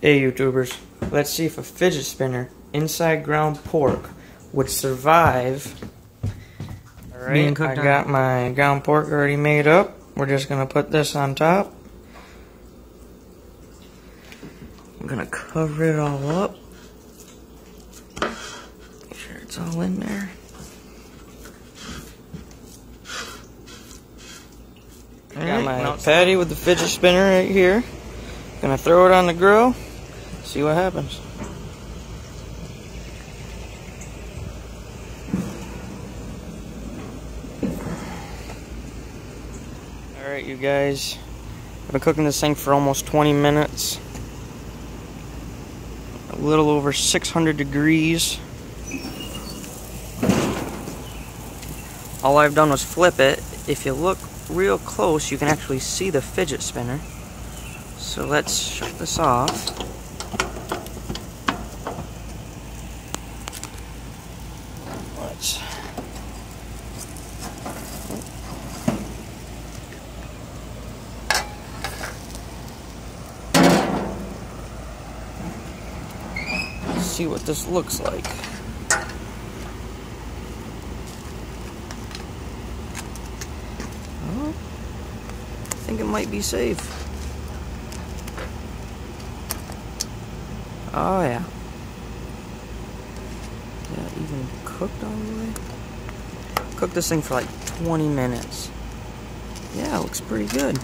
Hey YouTubers, let's see if a fidget spinner inside ground pork would survive. Alright, I got my ground pork already made up. We're just going to put this on top. I'm going to cover it all up. Make sure it's all in there. I got my patty with the fidget spinner right here. Gonna throw it on the grill, see what happens. Alright you guys, I've been cooking this thing for almost 20 minutes. A little over 600 degrees. All I've done was flip it. If you look real close, you can actually see the fidget spinner. So let's shut this off. Let's see what this looks like. Oh, I think it might be safe. Oh yeah. Is that even cooked all the way? Cooked this thing for like 20 minutes. Yeah, it looks pretty good.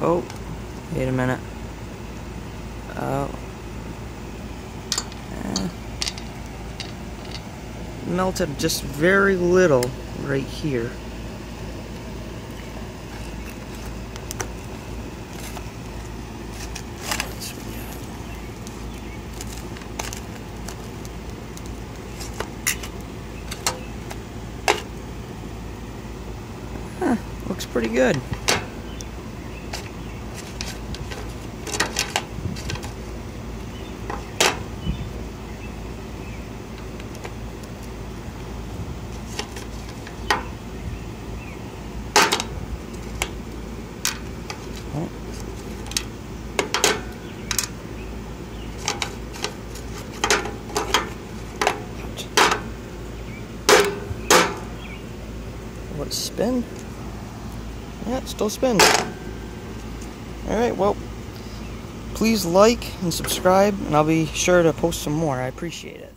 Oh, wait a minute. Oh. Melted just very little right here. Looks pretty good. Oh. Let's spin. Yeah, it still spins. Alright, well, please like and subscribe, and I'll be sure to post some more. I appreciate it.